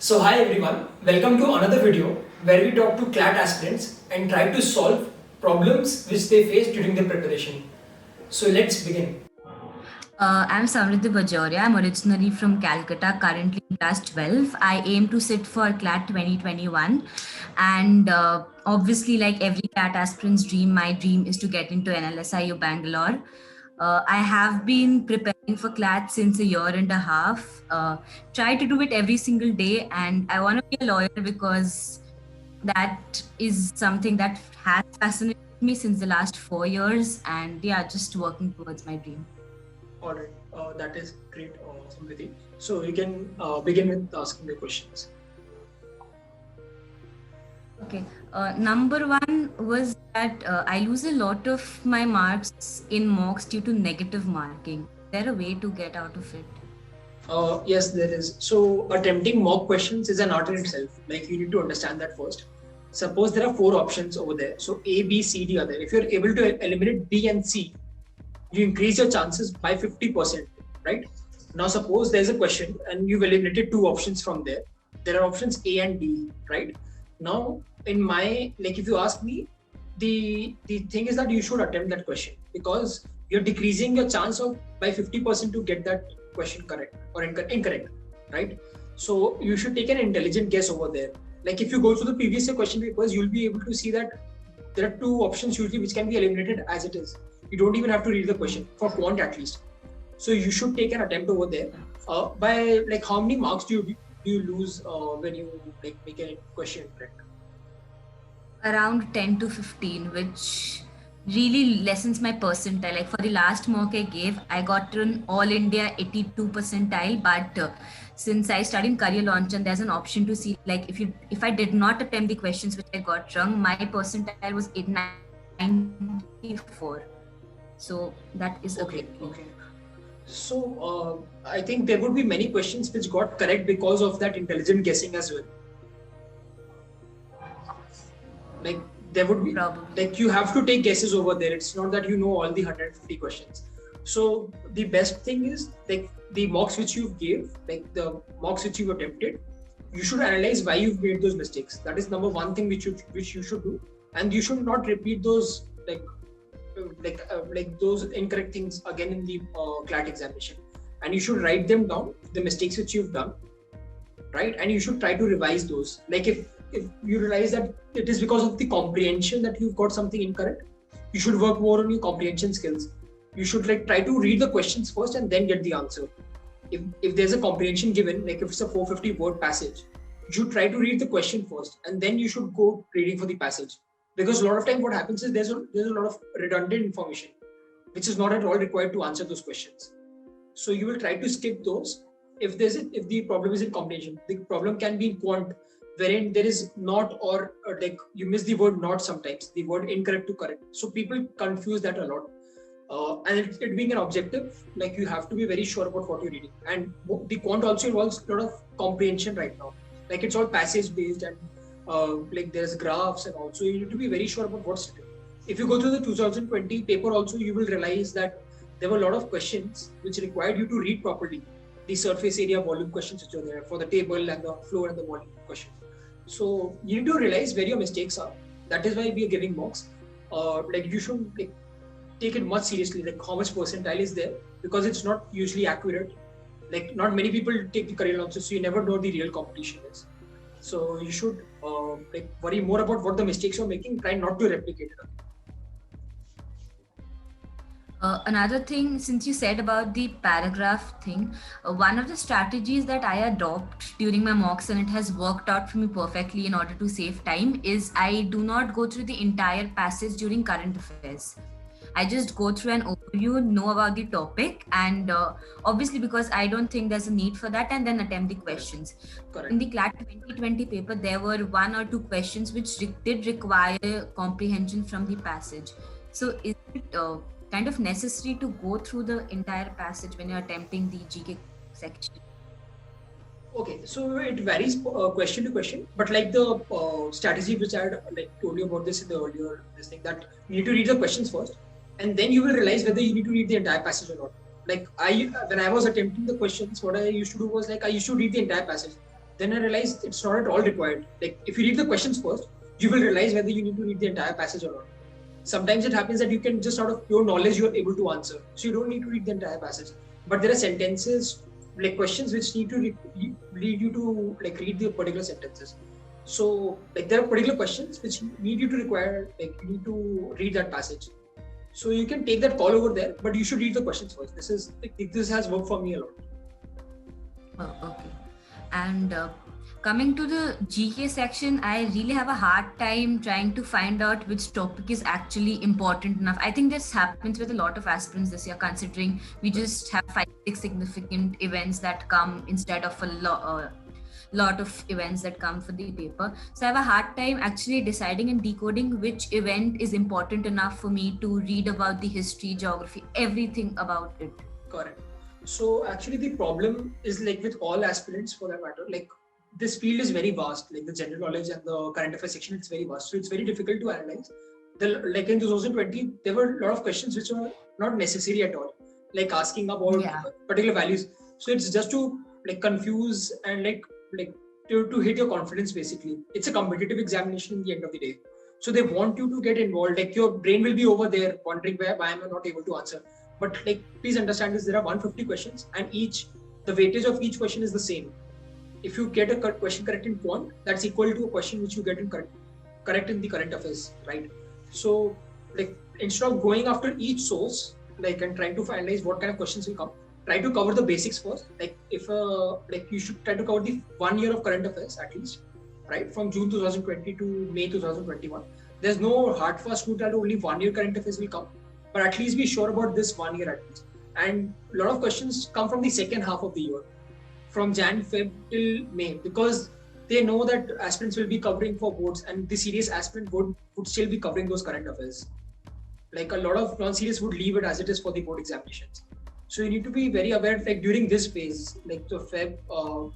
So hi everyone, welcome to another video where we talk to CLAT aspirants and try to solve problems which they face during their preparation. So let's begin. I'm Samriddhi Bajoria. I'm originally from Calcutta, currently in class 12. I aim to sit for CLAT 2021. And obviously, like every CLAT aspirant's dream, my dream is to get into NLSIU Bangalore. I have been preparing for CLAT since a year and a half. Try to do it every single day. And I want to be a lawyer because that is something that has fascinated me since the last 4 years. And yeah, just working towards my dream. Alright, that is great, Samriddhi. So we can begin with asking the questions. Okay. Number one was that I lose a lot of my marks in mocks due to negative marking. Is there a way to get out of it? Yes, there is. So attempting mock questions is an art in itself. Like you need to understand that first. Suppose there are four options over there. So A, B, C, D are there. If you're able to eliminate B and C, you increase your chances by 50%, right? Now suppose there's a question and you've eliminated two options from there. There are options A and D, right? Now in my, like if you ask me, the thing is that you should attempt that question because you're decreasing your chance of by 50% to get that question correct or incorrect, right? So you should take an intelligent guess over there. Like if you go through the previous year question papers, you'll be able to see that there are two options usually which can be eliminated as it is. You don't even have to read the question for quant at least. So you should take an attempt over there. By like how many marks do you lose when you like make a question correct? Around 10 to 15, which really lessens my percentile. Like for the last mock I gave, I got an all India 82 percentile, but since I studied in career launch and there's an option to see like if I did not attempt the questions which I got wrong, my percentile was 894. So that is a great thing. Okay. So I think there would be many questions which got correct because of that intelligent guessing as well. Like there would be Probably. like you have to take guesses over there. It's not that you know all the 150 questions. So the best thing is like the mocks which you gave, like the mocks which you attempted, you should analyze why you've made those mistakes. That is number one thing which you should do, and you should not repeat those like those incorrect things again in the CLAT examination. And you should write them down, the mistakes which you've done, right? And you should try to revise those. Like if you realize that it is because of the comprehension that you've got something incorrect, you should work more on your comprehension skills. You should like try to read the questions first and then get the answer. If there's a comprehension given, like if it's a 450 word passage, you should try to read the question first and then you should go reading for the passage. Because a lot of time what happens is there's a lot of redundant information which is not at all required to answer those questions. So you will try to skip those. If the problem is in comprehension, the problem can be in quant, wherein there is not or like you miss the word not sometimes, the word incorrect to correct. So people confuse that a lot. And it being an objective, like you have to be very sure about what you're reading. And the quant also involves a lot of comprehension right now. Like it's all passage based and like there's graphs and also you need to be very sure about what's written. If you go through the 2020 paper also, you will realize that there were a lot of questions which required you to read properly. The surface area volume questions which are there for the table and the floor and the volume question. So you need to realize where your mistakes are. That is why we are giving mocks. Like you should like, take it much seriously, like how much percentile is there, because it's not usually accurate. Like not many people take the career launches, so you never know the real competition is. So you should like worry more about what the mistakes you're making, try not to replicate it. Another thing, since you said about the paragraph thing, one of the strategies that I adopt during my mocks and it has worked out for me perfectly in order to save time is I do not go through the entire passage during current affairs. I just go through an overview, know about the topic, and obviously because I don't think there's a need for that, and then attempt the questions. Correct. In the CLAT 2020 paper, there were one or two questions which did require comprehension from the passage. So is it kind of necessary to go through the entire passage when you're attempting the GK section? Okay, so it varies question to question, but like the strategy which I had like told you about this in the earlier this thing, that you need to read the questions first, and then you will realize whether you need to read the entire passage or not. Like when I was attempting the questions, what I used to do was like I used to read the entire passage. Then I realized it's not at all required. Like if you read the questions first, you will realize whether you need to read the entire passage or not. Sometimes it happens that you can just out of pure knowledge you are able to answer, so you don't need to read the entire passage. But there are sentences, like questions, which need to lead you to like read the particular sentences. So like there are particular questions which need you to require, like you need to read that passage. So you can take that call over there, but you should read the questions first. This has worked for me a lot. Oh, okay. And coming to the GK section, I really have a hard time trying to find out which topic is actually important enough. I think this happens with a lot of aspirants this year, considering we just have 5-6 significant events that come instead of a lot of events that come for the paper. So I have a hard time actually deciding and decoding which event is important enough for me to read about the history, geography, everything about it. Correct. So actually the problem is like with all aspirants for that matter, like this field is very vast, like the general knowledge and the current affairs section, it's very vast. So it's very difficult to analyze. Like in 2020, there were a lot of questions which were not necessary at all, like asking about particular values. So it's just to like confuse and like to hit your confidence basically. It's a competitive examination in the end of the day. So they want you to get involved, like your brain will be over there wondering why am I not able to answer. But like please understand this, there are 150 questions and the weightage of each question is the same. If you get a question correct in quant, that's equal to a question which you get in correct in the current affairs, right? So like instead of going after each source, like and trying to finalize what kind of questions will come, try to cover the basics first. Like if like you should try to cover the 1 year of current affairs at least, right? From June 2020 to May 2021. There's no hard fast rule that only 1 year current affairs will come, but at least be sure about this 1 year at least. And a lot of questions come from the second half of the year, from Jan, Feb till May, because they know that aspirants will be covering for boards and the serious aspirant would still be covering those current affairs. Like a lot of non-serious would leave it as it is for the board examinations. So you need to be very aware, like during this phase, like the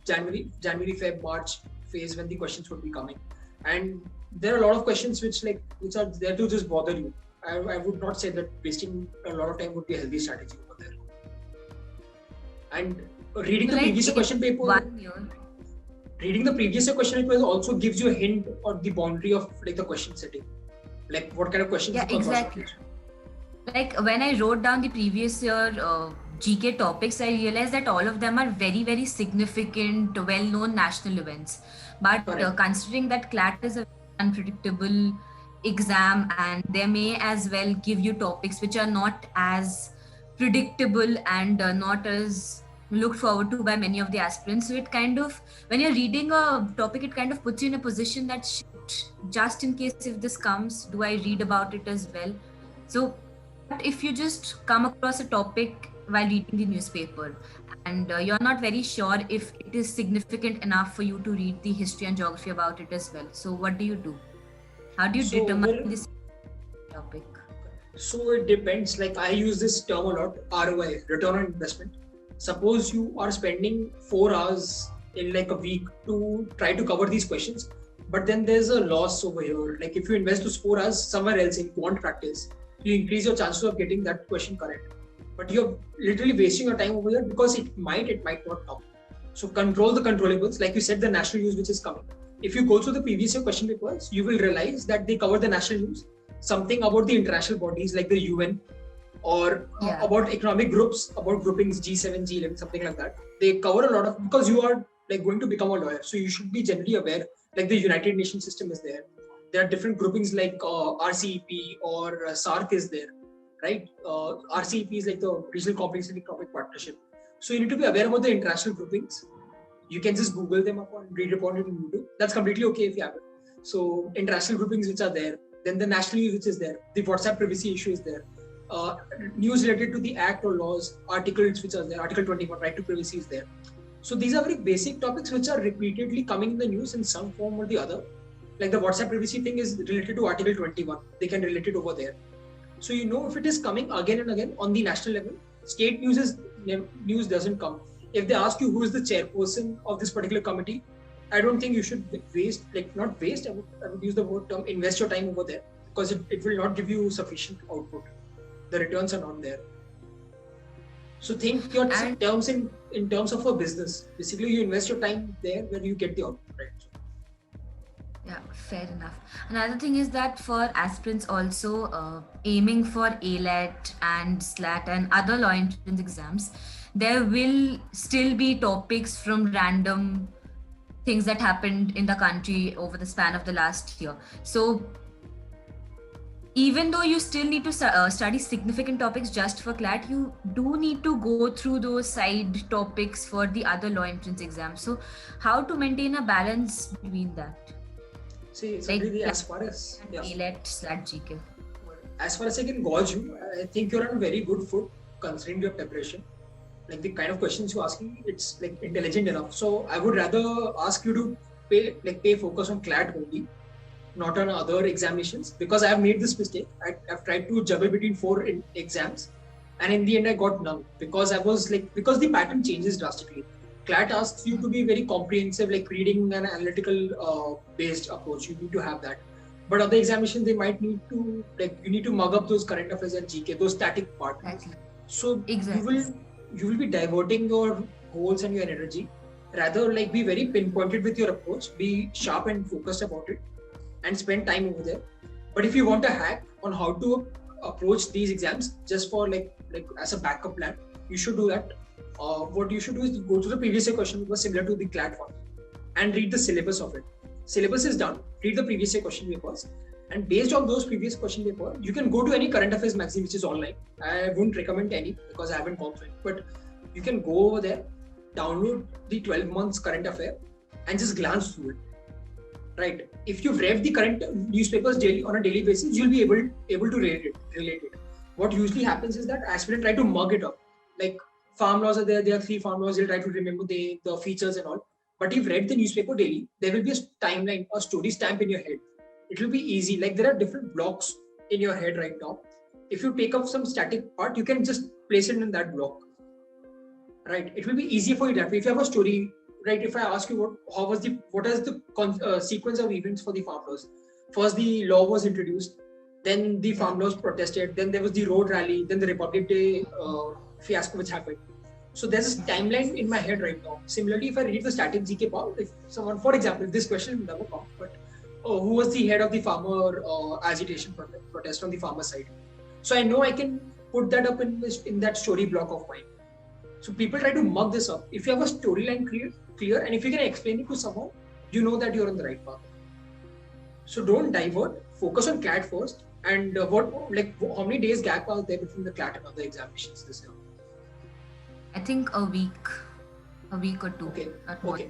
January, Feb, March phase when the questions would be coming. And there are a lot of questions which are there to just bother you. I would not say that wasting a lot of time would be a healthy strategy over there. And reading the previous question paper, reading the previous question paper also gives you a hint or the boundary of like the question setting, like what kind of questions. Yeah, exactly. Like when I wrote down the previous year GK topics, I realized that all of them are very, very significant, well-known national events. But considering that CLAT is a unpredictable exam and they may as well give you topics which are not as predictable and not as looked forward to by many of the aspirants. So it kind of, when you're reading a topic, it kind of puts you in a position that just in case if this comes, do I read about it as well? So if you just come across a topic while reading the newspaper and you're not very sure if it is significant enough for you to read the history and geography about it as well. So what do you do? How do you determine this topic? So it depends. Like I use this term a lot, ROI, return on investment. Suppose you are spending 4 hours in like a week to try to cover these questions, but then there's a loss over here. Like if you invest those 4 hours somewhere else in quant practice, you increase your chances of getting that question correct. But you're literally wasting your time over here because it might not come. So control the controllables. Like you said, the national news which is coming. If you go through the previous year question papers, you will realize that they cover the national news, something about the international bodies like the UN, or about economic groups, about groupings G7, G11, something like that. They cover a lot of, because you are like going to become a lawyer, so you should be generally aware. Like the United Nations system is there. There are different groupings like RCEP or SAARC is there, right? RCEP is like the Regional Comprehensive Economic Partnership. So you need to be aware about the international groupings. You can just Google them up and read upon it in YouTube. That's completely okay if you have it. So international groupings which are there, then the national news which is there, the WhatsApp privacy issue is there, news related to the act or laws, articles which are there, Article 21, right to privacy is there. So these are very basic topics which are repeatedly coming in the news in some form or the other. Like the WhatsApp privacy thing is related to Article 21. They can relate it over there. So you know if it is coming again and again on the national level. State news doesn't come. If they ask you who is the chairperson of this particular committee, I don't think you should not waste, I would use the word term, invest your time over there, because it will not give you sufficient output. The returns are not there. So think your terms in in terms of a business. Basically, you invest your time there where you get the output, right? Yeah, fair enough. Another thing is that for aspirants also aiming for ALET and SLAT and other law entrance exams, there will still be topics from random things that happened in the country over the span of the last year. So even though you still need to study significant topics just for CLAT, you do need to go through those side topics for the other law entrance exams. So how to maintain a balance between that? See, so really as far as ALET SLAT GK. As far as I can gauge you, I think you're on a very good foot considering your preparation. Like the kind of questions you're asking, it's like intelligent enough. So I would rather ask you to pay focus on CLAT only, not on other examinations, because I have made this mistake. I've tried to juggle between 4 exams, and in the end I got none because because the pattern changes drastically. CLAT asks you to be very comprehensive, like reading an analytical based approach. You need to have that. But other examinations, they might need to you need to mug up those current affairs and GK, those static parts. Exactly. So you will be diverting your goals and your energy. Rather, be very pinpointed with your approach, be sharp and focused about it, and spend time over there. But if you want a hack on how to approach these exams, just for as a backup plan, you should do that. What you should do is go to the previous year question, which was similar to the CLAT one, and read the syllabus of it. Syllabus is done. Read the previous year question papers, and based on those previous question paper, you can go to any current affairs magazine which is online. I wouldn't recommend any because I haven't gone through it, but you can go over there, download the 12 months current affair, and just glance through it. Right. If you've read the current newspapers daily on a daily basis, you'll be able to relate it. What usually happens is that aspirants try to mug it up. Like farm laws are there are 3 farm laws, they'll try to remember the features and all. But if you've read the newspaper daily, there will be a timeline, a story stamp in your head. It will be easy. Like there are different blocks in your head right now. If you take up some static part, you can just place it in that block. Right. It will be easier for you that way. If you have a story, right, if I ask you what is the sequence of events for the farm laws? First, the law was introduced, then the farm laws protested, then there was the road rally, then the Republic Day fiasco which happened. So there's a timeline in my head right now. Similarly, if I read the static GK part, if someone, for example, this question will never come, but who was the head of the farmer agitation protest on the farmer side? So I know I can put that up in that story block of mine. So people try to mug this up. If you have a storyline clear, and if you can explain it to someone, you know that you're on the right path. So don't divert. Focus on CLAT first. And how many days gap are there between the CLAT and other examinations this year? I think a week or 2. Okay.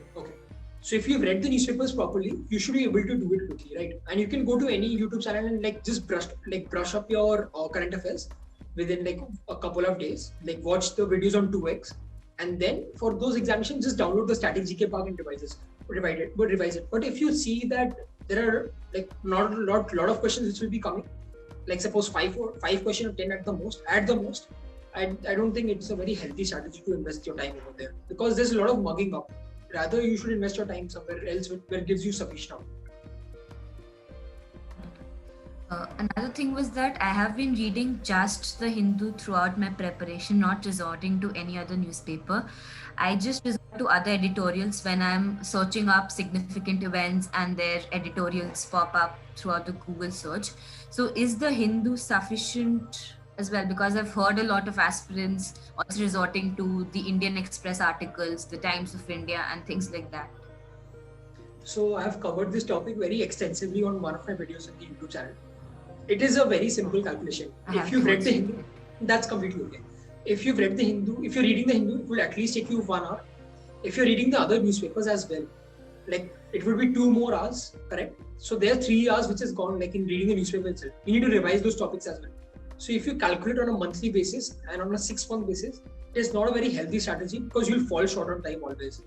So if you've read the newspapers properly, you should be able to do it quickly, right? And you can go to any YouTube channel and just brush up your current affairs within a couple of days. Watch the videos on 2x, and then for those examinations, just download the static GK Park and revise it. But if you see that there are not a lot of questions which will be coming, suppose 5 questions or 10 at the most, I don't think it's a very healthy strategy to invest your time over there, because there's a lot of mugging up. Rather, you should invest your time somewhere else where it gives you sufficient output. Another thing was that I have been reading just the Hindu throughout my preparation, not resorting to any other newspaper. I just resort to other editorials when I'm searching up significant events and their editorials pop up throughout the Google search. So is the Hindu sufficient as well? Because I've heard a lot of aspirants also resorting to the Indian Express articles, the Times of India and things like that. So I've covered this topic very extensively on one of my videos on the YouTube channel. It is a very simple calculation. If you've read the Hindu, that's completely okay. If you've read the Hindu, if you're reading the Hindu, it will at least take you 1 hour. If you're reading the other newspapers as well, it will be 2 more hours, correct? So there are 3 hours which is gone in reading the newspaper itself. You need to revise those topics as well. So if you calculate on a monthly basis and on a 6-month basis, it is not a very healthy strategy because you'll fall short on time always.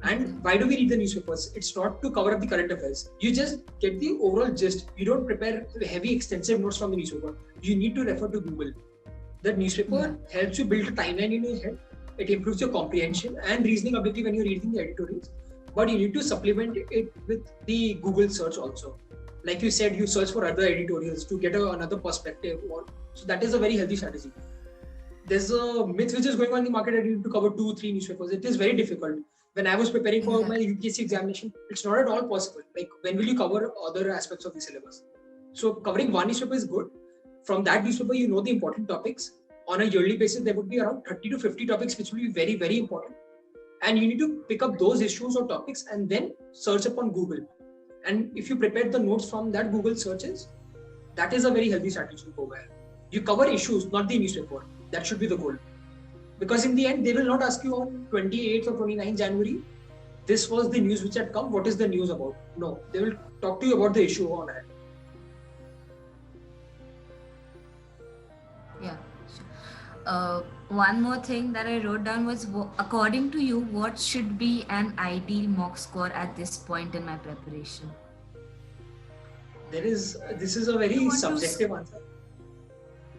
And why do we read the newspapers? It's not to cover up the current affairs. You just get the overall gist. You don't prepare heavy, extensive notes from the newspaper. You need to refer to Google. The newspaper helps you build a timeline in your head. It improves your comprehension and reasoning ability when you're reading the editorials. But you need to supplement it with the Google search also. Like you said, you search for other editorials to get another perspective. So that is a very healthy strategy. there's a myth which is going on in the market that you need to cover 2-3 newspapers. It is very difficult. When I was preparing for my UPSC examination, it's not at all possible. Like, when will you cover other aspects of the syllabus? So covering one newspaper is good. From that newspaper, you know the important topics. On a yearly basis, there would be around 30 to 50 topics which will be very, very important. And you need to pick up those issues or topics and then search upon Google. And if you prepare the notes from that Google searches, that is a very healthy strategy to go by. You cover issues, not the newspaper. That should be the goal. Because in the end, they will not ask you on 28th or 29th January, this was the news which had come, what is the news about? No, they will talk to you about the issue on hand. Yeah. One more thing that I wrote down was, according to you, what should be an ideal mock score at this point in my preparation? This is a very subjective answer.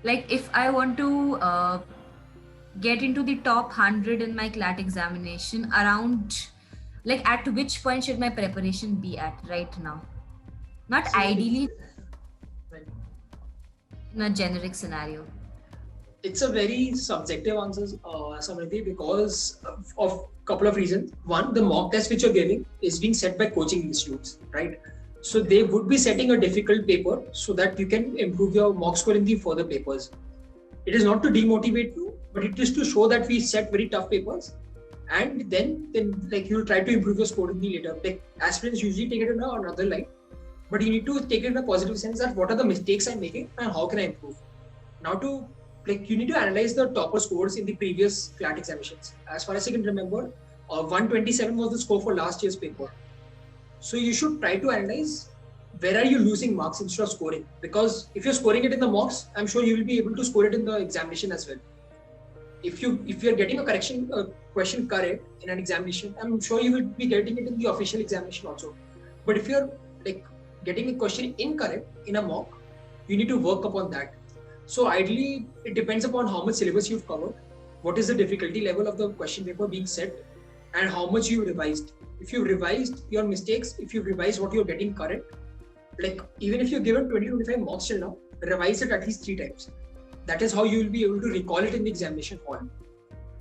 Like, if I want to get into the top 100 in my CLAT examination, around, like, at which point should my preparation be at right now? Not so ideally, right, in a generic scenario. It's a very subjective answer, Samriddhi, because of a couple of reasons. One, the mock test which you're giving is being set by coaching institutes, right? So they would be setting a difficult paper so that you can improve your mock score in the further papers. It is not to demotivate you, but it is to show that we set very tough papers, and then like, you'll try to improve your score in the later. Like, aspirants usually take it in another light, but you need to take it in a positive sense, that what are the mistakes I'm making and how can I improve. Now, you need to analyze the topper scores in the previous CLAT examinations. As far as I can remember, 127 was the score for last year's paper. So you should try to analyze where are you losing marks instead of scoring. Because if you're scoring it in the mocks, I'm sure you will be able to score it in the examination as well. If you're getting a question correct in an examination, I'm sure you will be getting it in the official examination also. But if you're like getting a question incorrect in a mock, you need to work upon that. So ideally, it depends upon how much syllabus you've covered, what is the difficulty level of the question paper being set, and how much you revised. If you revised your mistakes, if you revised what you're getting correct, like, even if you're given 20-25 mocks till now, revise it at least 3 times. That is how you will be able to recall it in the examination hall.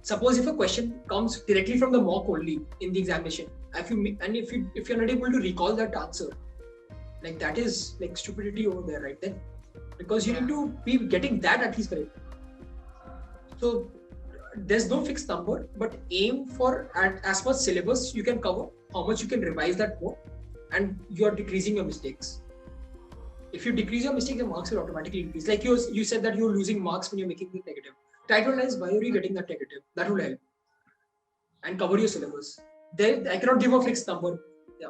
Suppose if a question comes directly from the mock only in the examination, if you're not able to recall that answer, like, that is like stupidity over there, right then. Because you need to be getting that at least correct. So there's no fixed number, but aim for as much syllabus you can cover, how much you can revise that more, and you're decreasing your mistakes. If you decrease your mistakes, the marks will automatically increase. Like you said that you're losing marks when you're making the negative. Try to analyze why are you getting that negative. That will help. And cover your syllabus. Then I cannot give a fixed number. Yeah.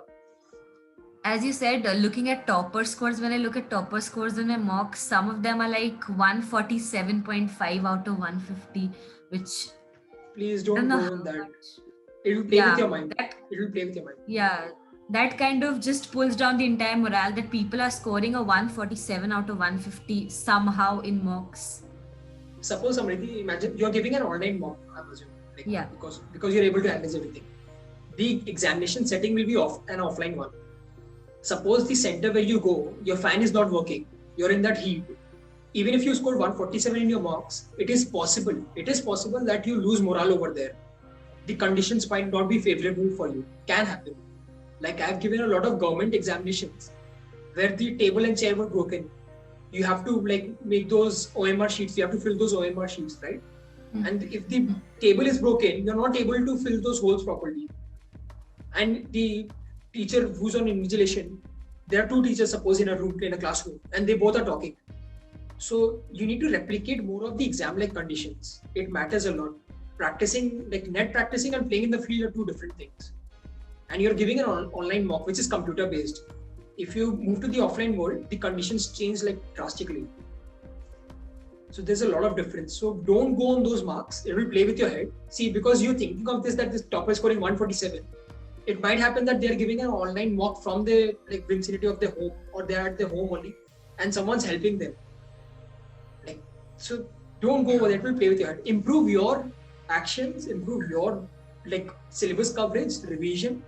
As you said, looking at topper scores, when I look at topper scores in my mock, some of them are like 147.5 out of 150, which... Please don't go on that. It will play with your mind. It will play with your mind. Yeah. That kind of just pulls down the entire morale, that people are scoring a 147 out of 150 somehow in mocks. Suppose, Samriddhi, imagine you're giving an online mock, I presume. Like, yeah. Because you're able to analyze everything. The examination setting will be an offline one. Suppose the center where you go, your fan is not working. You're in that heat. Even if you score 147 in your mocks, it is possible that you lose morale over there. The conditions might not be favorable for you. Can happen. Like, I've given a lot of government examinations where the table and chair were broken. You have to make those OMR sheets. You have to fill those OMR sheets, right? Mm-hmm. And if the table is broken, you're not able to fill those holes properly. And the teacher who's on invigilation, there are 2 teachers, suppose, in a classroom, and they both are talking. So you need to replicate more of the exam-like conditions. It matters a lot. Practicing, like net practicing and playing in the field are 2 different things. And you're giving an online mock, which is computer based. If you move to the offline world, the conditions change drastically. So there's a lot of difference. So don't go on those marks. It will play with your head. See, because you're thinking of this, that this topper is scoring 147. It might happen that they're giving an online mock from the vicinity of their home, or they're at their home only, and someone's helping them. So don't go over that. It will play with your head. Improve your actions, improve your syllabus coverage, revision.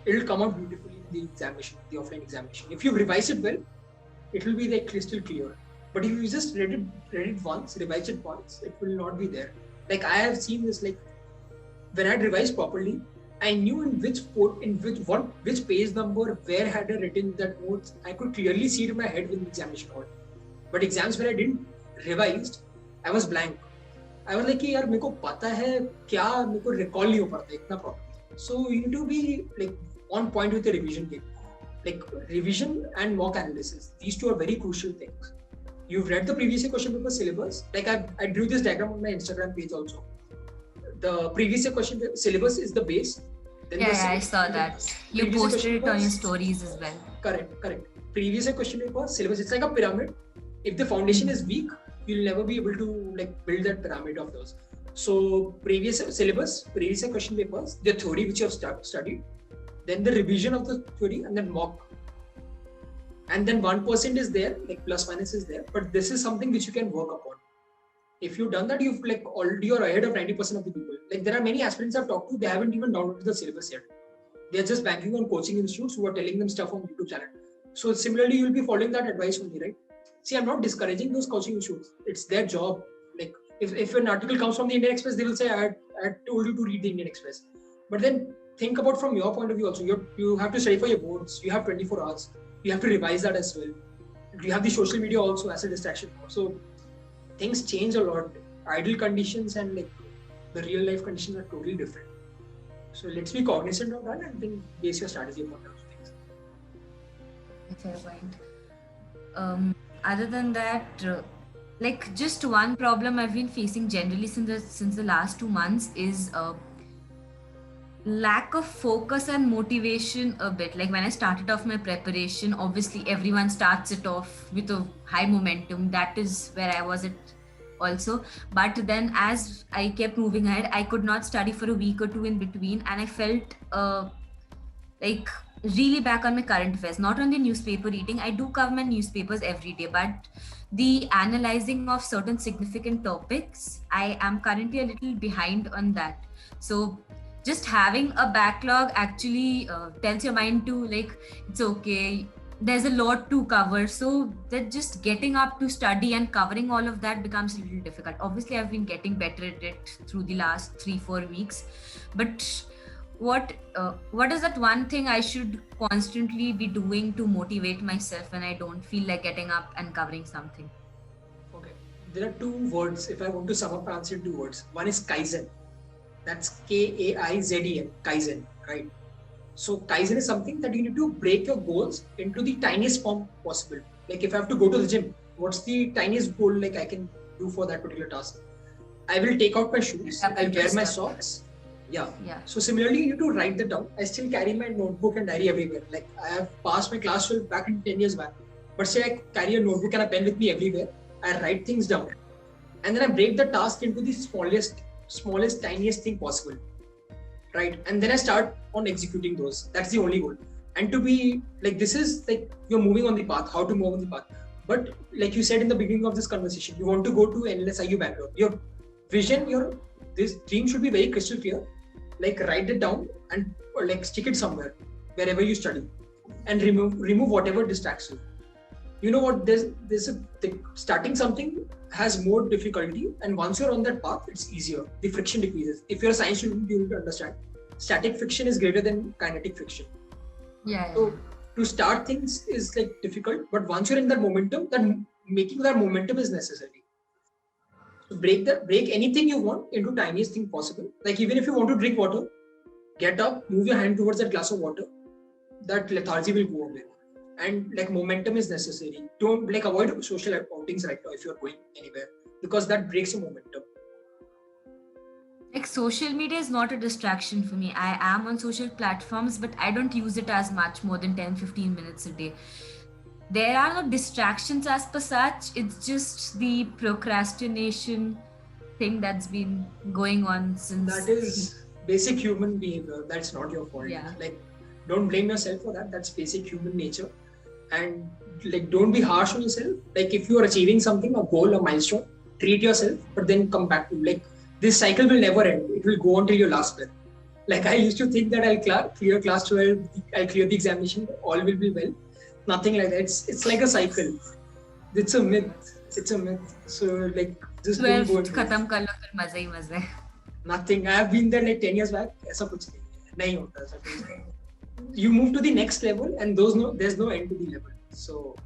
It will come out beautifully in the examination, the offline examination. If you revise it well, it will be crystal clear. But if you just read it once, revise it once, it will not be there. Like I have seen this, like when I revised properly, I knew in which page number, where had I written that notes. I could clearly see it in my head when the examination hall. But exams where I didn't revised, I was blank. I was like, यार मेरे को पता है क्या, मेरे को recall नहीं हो पाता इतना problem. So you need to be like on point with the revision game. Like revision and mock analysis, these two are very crucial things. You've read the previous year question paper syllabus. Like I drew this diagram on my Instagram page also. The previous year question syllabus is the base. Then I saw that. You posted it on your stories as well. Correct. Previous year question paper syllabus, it's like a pyramid. If the foundation is weak, you'll never be able to like build that pyramid of yours. So previous syllabus, previous year question papers, the theory which you have studied, then the revision of the theory, and then mock. And then 1% is there, like plus minus is there, but this is something which you can work upon. If you've done that, you've like already you're ahead of 90% of the people. Like there are many aspirants I've talked to, they haven't even downloaded the syllabus yet. They're just banking on coaching institutes who are telling them stuff on YouTube channel. So similarly, you'll be following that advice only, right? See, I'm not discouraging those coaching institutes. It's their job. Like if an article comes from the Indian Express, they will say, I told you to read the Indian Express. But then think about from your point of view also. You have to study for your boards. You have 24 hours. You have to revise that as well. You have the social media also as a distraction. So things change a lot. Ideal conditions and like the real life conditions are totally different. So let's be cognizant of that and then base your strategy upon those things. Fair point. Other than that, like just one problem I've been facing generally since the last 2 months is lack of focus and motivation a bit. Like when I started off my preparation, obviously everyone starts it off with a high momentum. That is where I was at also. But then as I kept moving ahead, I could not study for a week or two in between, and I felt like really back on my current affairs, not on the newspaper reading. I do cover my newspapers every day, but the analyzing of certain significant topics, I am currently a little behind on that. So just having a backlog actually tells your mind to like, it's okay, there's a lot to cover. So that just getting up to study and covering all of that becomes a little difficult. Obviously, I've been getting better at it through the last 3-4 weeks. But what is that one thing I should constantly be doing to motivate myself when I don't feel like getting up and covering something? Okay, there are 2 words. If I want to sum up my answer in 2 words, one is Kaizen. That's Kaizen, Kaizen, right? So Kaizen is something that you need to break your goals into the tiniest form possible. Like if I have to go to the gym, what's the tiniest goal like I can do for that particular task? I will take out my shoes, I'll wear my socks. Yeah. So similarly, you need to write that down. I still carry my notebook and diary everywhere. Like I have passed my class 12 back in 10 years back. But say I carry a notebook and a pen with me everywhere. I write things down. And then I break the task into the smallest, tiniest thing possible. Right. And then I start on executing those. That's the only goal. And to be like, this is like you're moving on the path, how to move on the path. But like you said in the beginning of this conversation, you want to go to NLSIU Bangalore. Your vision, this dream should be very crystal clear. Like write it down and or like stick it somewhere, wherever you study, and remove whatever distracts you. You know what? Starting something has more difficulty, and once you're on that path, it's easier. The friction decreases. If you're a science student, you will understand. Static friction is greater than kinetic friction. Yeah. So to start things is like difficult, but once you're in that momentum, then making that momentum is necessary. So break anything you want into tiniest thing possible. Like even if you want to drink water, get up, move your hand towards that glass of water. That lethargy will go away. And like momentum is necessary. Don't like avoid social outings right now if you're going anywhere, because that breaks your momentum. Like social media is not a distraction for me. I am on social platforms, but I don't use it as much, more than 10-15 minutes a day. There are no distractions as per such. It's just the procrastination thing that's been going on since. That is basic human behavior. That's not your fault. Yeah. Like, don't blame yourself for that. That's basic human nature. And like, don't be harsh on yourself. Like, if you are achieving something, a goal, a milestone, treat yourself, but then come back to like this cycle will never end. It will go on till your last breath. Like I used to think that I'll clear class 12, I'll clear the examination, all will be well. Nothing like that. It's like a cycle. It's a myth. it's a myth. So like just don't 12th go into खत्म it. कर लो फिर मजा ही मजा है. Nothing. I have been there like 10 years back. ऐसा कुछ नहीं होता ऐसा कुछ नहीं. You move to the next level and there's no end to the level. So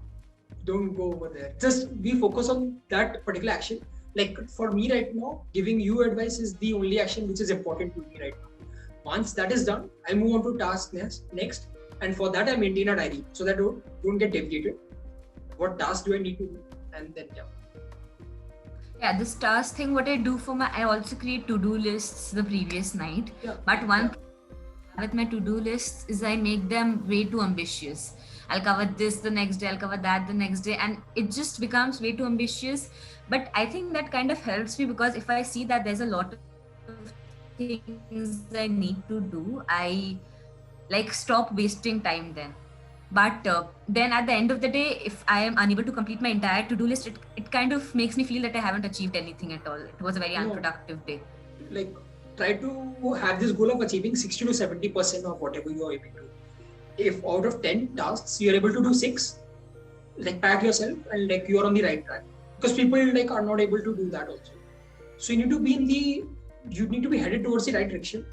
don't go over there. Just be focused on that particular action. Like for me right now, giving you advice is the only action which is important to me right now. Once that is done, I move on to task next. And for that, I maintain a diary so that don't get deviated. What task do I need to do? And then Yeah, this task thing, what I do I also create to-do lists the previous night. Yeah. But one thing with my to-do lists is I make them way too ambitious. I'll cover this the next day, I'll cover that the next day, and it just becomes way too ambitious. But I think that kind of helps me, because if I see that there's a lot of things I need to do, I like stop wasting time then. But then at the end of the day, if I am unable to complete my entire to-do list, it kind of makes me feel that I haven't achieved anything at all. It was a very unproductive day. Like try to have this goal of achieving 60 to 70% of whatever you are able to. If out of 10 tasks you are able to do 6, like pat yourself and like you are on the right track. Because people like are not able to do that also. So you need to be headed towards the right direction,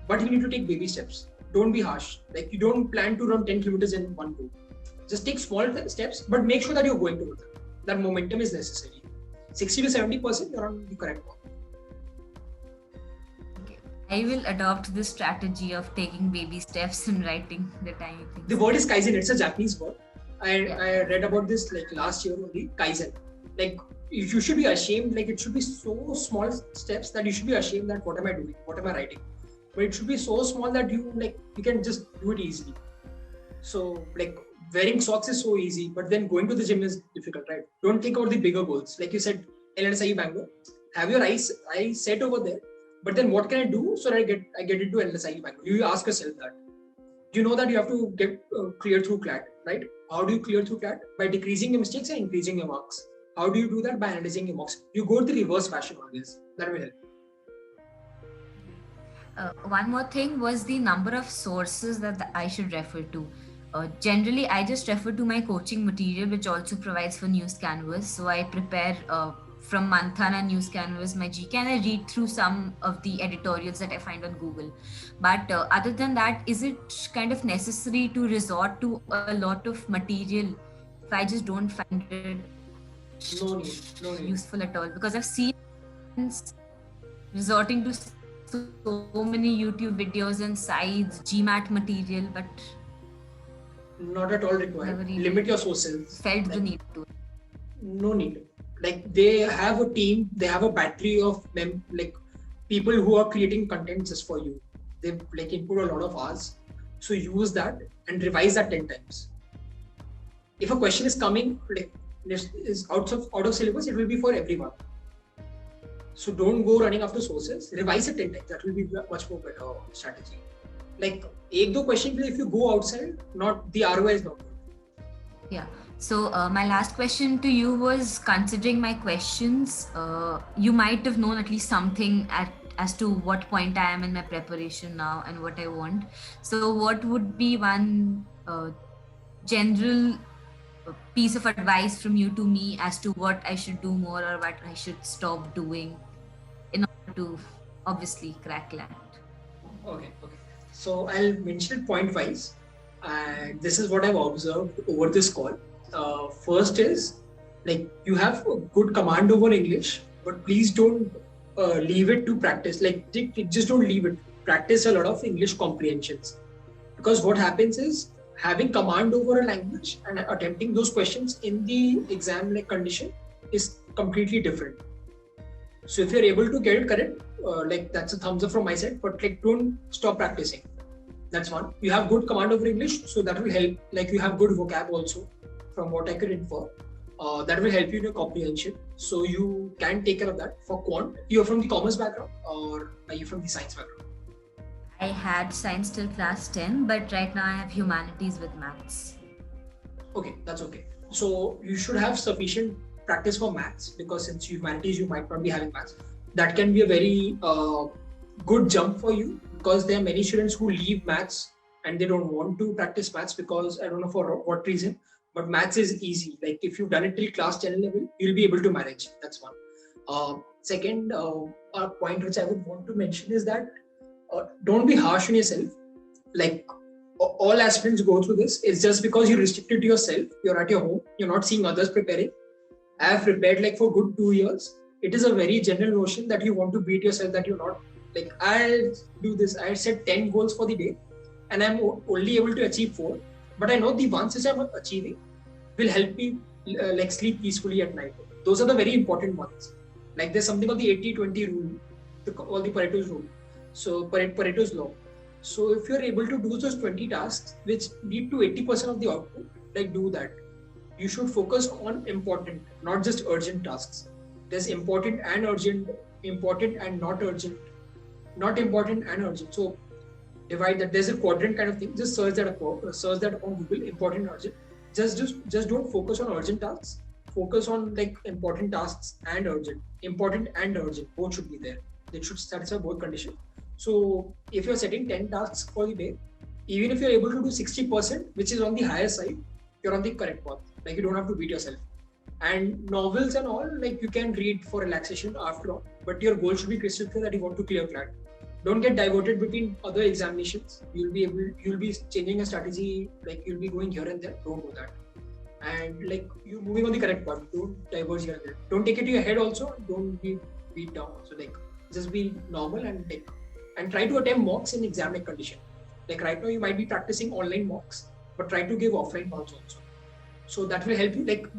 but you need to take baby steps. Don't be harsh. Like you don't plan to run 10 kilometers in one go. Just take small steps, but make sure that you're going towards it. That momentum is necessary. 60 to 70%, you're on the correct path. Okay. I will adopt this strategy of taking baby steps and writing the tiny things. The word is Kaizen. It's a Japanese word. I read about this like last year only. Kaizen. Like you should be ashamed. Like it should be so small steps that you should be ashamed that what am I doing? What am I writing? But it should be so small that you can just do it easily. So like wearing socks is so easy, but then going to the gym is difficult, right? Don't think about the bigger goals. Like you said, LNSIU Bangalore, have your eyes set over there. But then what can I do so that I get into LNSIU Bangalore? You ask yourself that. You know that you have to get clear through CLAT, right? How do you clear through CLAT? By decreasing your mistakes and increasing your marks. How do you do that? By analyzing your marks. You go the reverse fashion always. That will help. One more thing was the number of sources that I should refer to. Generally, I just refer to my coaching material, which also provides for News Canvas. So I prepare from Manthana, News Canvas, my GK, and I read through some of the editorials that I find on Google. But other than that, is it kind of necessary to resort to a lot of material if I just don't find it no need. useful at all? Because I've seen resorting to so many YouTube videos and sites, GMAT material, but not at all required. Really limit your sources. Felt the need to. No need. Like they have a team, they have a battery of them, like people who are creating content just for you. They've like input a lot of hours. So use that and revise that 10 times. If a question is coming, like is out of syllabus, it will be for everyone. So don't go running after sources. Revise it 10 times. That will be a much more better strategy. Like, 1-2 questions, if you go outside, not the ROI is not good. Yeah. So my last question to you was, considering my questions, you might have known at least something as to what point I am in my preparation now and what I want. So what would be one general piece of advice from you to me as to what I should do more or what I should stop doing in order to obviously crack CLAT? Okay. So I'll mention it point-wise, and this is what I've observed over this call. First is, like, you have a good command over English, but please don't leave it to practice. Like, just don't leave it. Practice a lot of English comprehensions, because what happens is, having command over a language and attempting those questions in the exam like condition is completely different. So if you're able to get it correct, like that's a thumbs up from my side, but like don't stop practicing. That's one. You have good command over English, so that will help. Like you have good vocab also, from what I could infer. That will help you in your comprehension. So you can take care of that. For quant, you're from the commerce background or are you from the science background? I had science till class 10, but right now I have humanities with maths. Okay, that's okay. So you should have sufficient practice for maths, because since humanities you might not be having maths. That can be a very good jump for you, because there are many students who leave maths and they don't want to practice maths because I don't know for what reason, but maths is easy. Like if you've done it till class 10 level, you'll be able to manage. That's one. Second point which I would want to mention is that don't be harsh on yourself. Like all aspirants go through this. It's just because you're restricted to yourself. You're at your home. You're not seeing others preparing. I have prepared like for good 2 years. It is a very general notion that you want to beat yourself, that you're not like, I do this. I set 10 goals for the day and I'm only able to achieve 4. But I know the ones which I'm achieving will help me like sleep peacefully at night. Those are the very important ones. Like there's something called the 80-20 rule, or the Pareto's rule. So Pareto's law. So if you're able to do those 20 tasks which lead to 80% of the output, like do that. You should focus on important, not just urgent tasks. There's important and urgent, important and not urgent, not important and urgent. So divide that. There's a quadrant kind of thing. Just search that on Google, important and urgent. Just don't focus on urgent tasks. Focus on like important tasks and urgent. Important and urgent, both should be there. They should satisfy both conditions. So if you're setting 10 tasks for the day, even if you're able to do 60%, which is on the higher side, you're on the correct path. Like you don't have to beat yourself. And novels and all, like you can read for relaxation after all, but your goal should be crystal clear that you want to clear CLAT. Don't get diverted between other examinations. You'll be changing a strategy, like you'll be going here and there. Don't do that. And like you moving on the correct path. Don't diverge here and there. Don't take it to your head also. Don't be beat down. So like just be normal and try to attempt mocks in exam condition. Like right now you might be practicing online mocks, but try to give offline mocks also. So that will help you. Like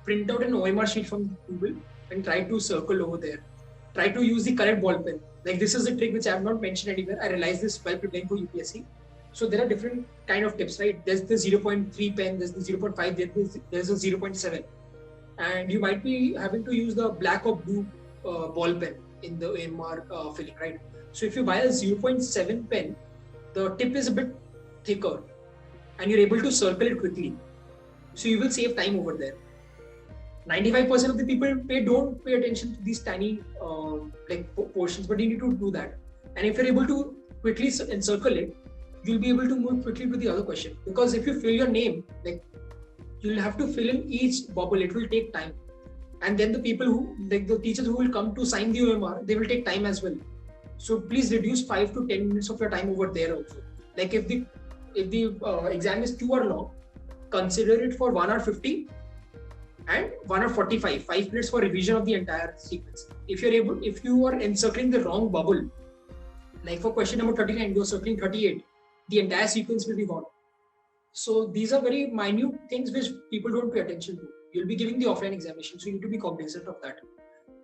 print out an OMR sheet from Google and try to circle over there. Try to use the correct ball pen. Like this is a trick which I have not mentioned anywhere. I realized this while preparing for UPSC. So there are different kind of tips, right? There's the 0.3 pen, there's the 0.5, there's a 0.7. And you might be having to use the black or blue ball pen in the OMR filling, right? So if you buy a 0.7 pen, the tip is a bit thicker and you're able to circle it quickly. So you will save time over there. 95% of the people don't pay attention to these tiny portions, but you need to do that. And if you're able to quickly encircle it, you'll be able to move quickly to the other question. Because if you fill your name, like you'll have to fill in each bubble, it will take time. And then the people who, like the teachers who will come to sign the OMR, they will take time as well. So please reduce 5 to 10 minutes of your time over there also. Like if the exam is 2 hours long, consider it for 1 hour 50 and 1 hour 45, 5 minutes for revision of the entire sequence. If you are encircling the wrong bubble, like for question number 39, you're circling 38, the entire sequence will be gone. So these are very minute things which people don't pay attention to. You'll be giving the offline examination, so you need to be cognizant of that.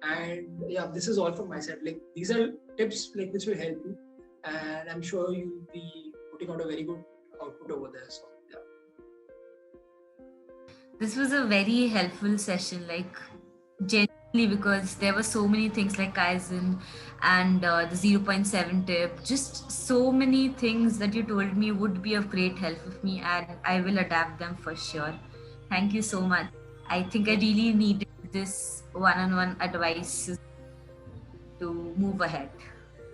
And yeah, this is all from my side. Like these are tips like which will help you, and I'm sure you'll be putting out a very good output over there. So yeah. This was a very helpful session, like genuinely, because there were so many things like Kaizen and the 0.7 tip, just so many things that you told me would be of great help with me, and I will adapt them for sure. Thank you so much. I think I really needed this one-on-one advice to move ahead.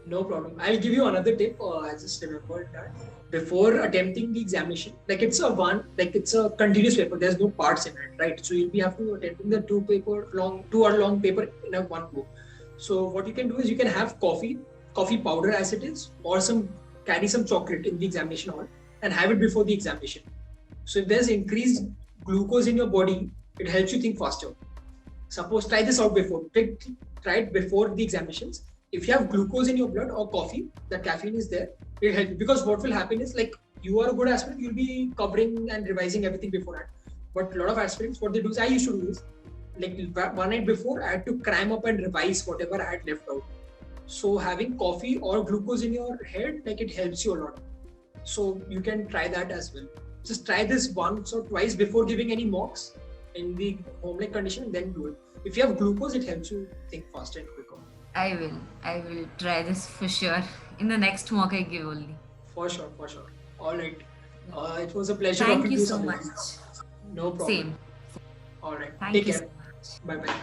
No problem. I'll give you another tip. I just remembered that before attempting the examination, like it's a continuous paper. There's no parts in it, right? So you'll have to attempt the 2 hour long paper in a one go. So what you can do is you can have coffee powder as it is, or carry some chocolate in the examination hall and have it before the examination. So if there's increased glucose in your body, it helps you think faster. Suppose try this out before. Try it before the examinations. If you have glucose in your blood or coffee, the caffeine is there, it'll help you. Because what will happen is, like, you are a good aspirant, you'll be covering and revising everything beforehand. But a lot of aspirants, what they do is, I used to do this, like one night before, I had to cram up and revise whatever I had left out. So having coffee or glucose in your head, like, it helps you a lot. So you can try that as well. Just try this once or twice before giving any mocks in the home-like condition, then do it. If you have glucose, it helps you think faster and quicker. I will try this for sure. In the next mock I give only. For sure. All right. It was a pleasure. Thank you so much. No problem. Same. All right. Thank Take you care. so much. Bye-bye.